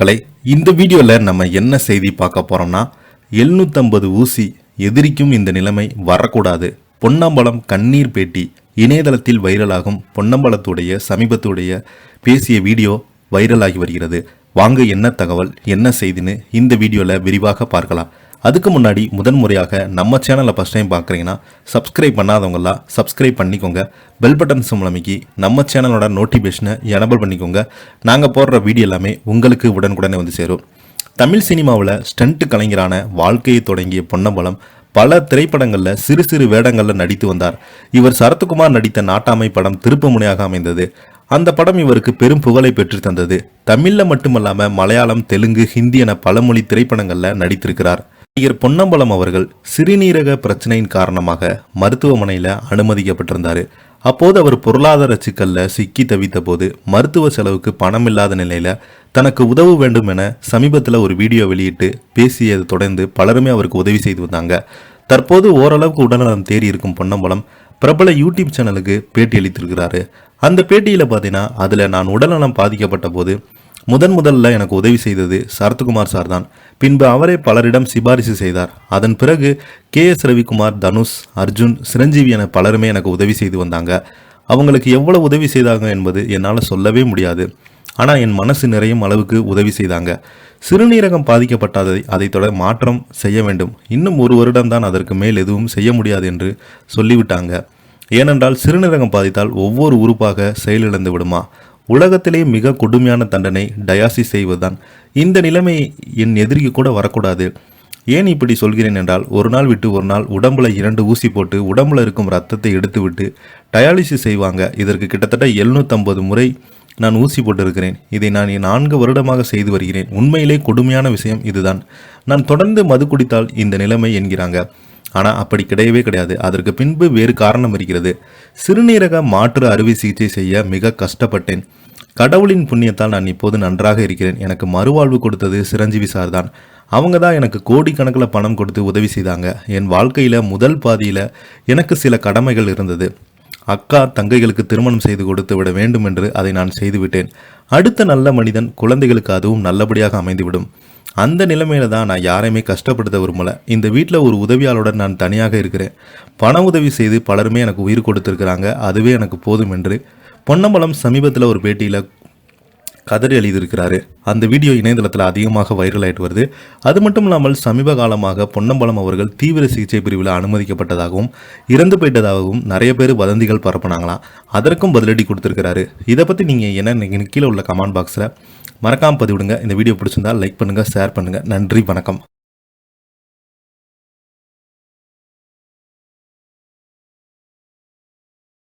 மக்களே, இந்த வீடியோவில் நம்ம என்ன செய்தி பார்க்க போகிறோம்னா 750 ஊசி எதிரிக்கும் இந்த நிலைமை வரக்கூடாது. பொன்னம்பலம் கண்ணீர் பேட்டி இணையதளத்தில் வைரலாகும். பொன்னம்பலத்துடைய சமீபத்துடைய பேசிய வீடியோ வைரலாகி வருகிறது. வாங்க என்ன தகவல் என்ன செய்தின்னு இந்த வீடியோவில் விரிவாக பார்க்கலாம். அதுக்கு முன்னாடி முதன்முறையாக நம்ம சேனலை ஃபஸ்ட் டைம் பார்க்குறீங்கன்னா சப்ஸ்கிரைப் பண்ணாதவங்களாம் சப்ஸ்கிரைப் பண்ணிக்கோங்க. பெல் பட்டன் சிம்லமைக்கி நம்ம சேனலோட நோட்டிஃபிகேஷனை எனபிள் பண்ணிக்கோங்க. நாங்கள் போடுற வீடியோ எல்லாமே உங்களுக்கு உடனுக்குடனே வந்து சேரும். தமிழ் சினிமாவில் ஸ்டண்ட் கலைஞரான வாழ்க்கையை தொடங்கிய பொன்னம்பலம் பல திரைப்படங்களில் சிறு சிறு வேடங்களில் நடித்து வந்தார். இவர் சரத்குமார் நடித்த நாட்டாமை படம் திருப்புமுனையாக அமைந்தது. அந்த படம் இவருக்கு பெரும் புகழை பெற்று தந்தது. தமிழில் மட்டுமல்லாமல் மலையாளம், தெலுங்கு, ஹிந்தி என பல மொழி திரைப்படங்களில் நடித்திருக்கிறார். நடிகர் பொன்னம்பலம் அவர்கள் சிறுநீரக பிரச்சனையின் காரணமாக மருத்துவமனையில் அனுமதிக்கப்பட்டிருந்தார். அப்போது அவர் பொருளாதார சிக்கலில் சிக்கி தவித்த போது மருத்துவ செலவுக்கு பணம் இல்லாத நிலையில் தனக்கு உதவ வேண்டும் என சமீபத்தில் ஒரு வீடியோ வெளியிட்டு பேசியதை தொடர்ந்து பலருமே அவருக்கு உதவி செய்து வந்தாங்க. தற்போது ஓரளவுக்கு உடல்நலம் தேறி இருக்கும் பொன்னம்பலம் பிரபல யூடியூப் சேனலுக்கு பேட்டி அளித்திருக்கிறாரு. அந்த பேட்டியில் பார்த்தீங்கன்னா அதில் நான் உடல்நலம் பாதிக்கப்பட்ட போது முதல்ல எனக்கு உதவி செய்தது சரத்குமார் சார் தான். பின்பு அவரே பலரிடம் சிபாரிசு செய்தார். அதன் பிறகு KS ரவிக்குமார், தனுஷ், அர்ஜுன், சிரஞ்சீவி என பலருமே எனக்கு உதவி செய்து வந்தாங்க. அவங்களுக்கு எவ்வளவு உதவி செய்தாங்க என்பது என்னால் சொல்லவே முடியாது. ஆனால் என் மனசு நிறையும் அளவுக்கு உதவி செய்தாங்க. சிறுநீரகம் பாதிக்கப்பட்டதை அதை தொடர் மாற்றம் செய்ய வேண்டும். இன்னும் 1 வருடம் தான், அதற்கு மேல் எதுவும் செய்ய முடியாது என்று சொல்லிவிட்டாங்க. ஏனென்றால் சிறுநீரகம் பாதித்தால் ஒவ்வொரு உறுப்பாக செயலிழந்து விடுமா. உலகத்திலே மிக கொடுமையான தண்டனை டயாலிசிஸ் செய்வதுதான். இந்த நிலைமை என் எதிரிக்கு கூட வரக்கூடாது. ஏன் இப்படி சொல்கிறேன் என்றால், ஒரு நாள் விட்டு ஒரு நாள் உடம்புல 2 ஊசி போட்டு உடம்புல இருக்கும் ரத்தத்தை எடுத்துவிட்டு டயாலிசிஸ் செய்வாங்க. இதற்கு கிட்டத்தட்ட 750 முறை நான் ஊசி போட்டிருக்கிறேன். இதை நான் 4 வருடமாக செய்து வருகிறேன். உண்மையிலே கொடுமையான விஷயம் இதுதான். நான் தொடர்ந்து மது குடித்தால் இந்த நிலைமை என்கிறாங்க. ஆனால் அப்படி கிடையவே கிடையாது. அதற்கு பின்பு வேறு காரணம் இருக்கிறது. சிறுநீரக மாற்று அறுவை சிகிச்சை செய்ய மிக கஷ்டப்பட்டேன். கடவுளின் புண்ணியத்தால் நான் இப்போது நன்றாக இருக்கிறேன். எனக்கு மறுவாழ்வு கொடுத்தது சிரஞ்சீவி சார் தான். அவங்க தான் எனக்கு கோடிக்கணக்கில் பணம் கொடுத்து உதவி செய்தாங்க. என் வாழ்க்கையில் முதல் பாதியில் எனக்கு சில கடமைகள் இருந்தது. அக்கா தங்கைகளுக்கு திருமணம் செய்து கொடுத்து விட வேண்டும் என்று அதை நான் செய்துவிட்டேன். அடுத்த நல்ல மனிதன் குழந்தைகளுக்கு அதுவும் நல்லபடியாக அமைந்துவிடும். அந்த நிலைமையில தான் நான் யாரையுமே கஷ்டப்படுத்த விரும்பலை. இந்த வீட்டில் ஒரு உதவியாளருடன் நான் தனியாக இருக்கிறேன். பண உதவி செய்து பலருமே எனக்கு உயிர் கொடுத்துருக்கிறாங்க. அதுவே எனக்கு போதும் என்று பொன்னம்பலம் சமீபத்தில் ஒரு பேட்டியில் கதறி எழுதியிருக்கிறாரு. அந்த வீடியோ இணையதளத்தில் அதிகமாக வைரல் ஆகிட்டு வருது. அது மட்டும் இல்லாமல் சமீப காலமாக பொன்னம்பலம் அவர்கள் தீவிர சிகிச்சை பிரிவில் அனுமதிக்கப்பட்டதாகவும் இறந்து போயிட்டதாகவும் நிறைய பேர் வதந்திகள் பரப்புனாங்களாம். அதற்கும் பதிலடி கொடுத்துருக்கிறாரு. இதை பற்றி நீங்கள் என்ன கீழே உள்ள கமெண்ட் பாக்ஸில் மறக்காமல் பதிவிடுங்க. இந்த வீடியோ பிடிச்சிருந்தால் லைக் பண்ணுங்கள், ஷேர் பண்ணுங்கள். நன்றி, வணக்கம்.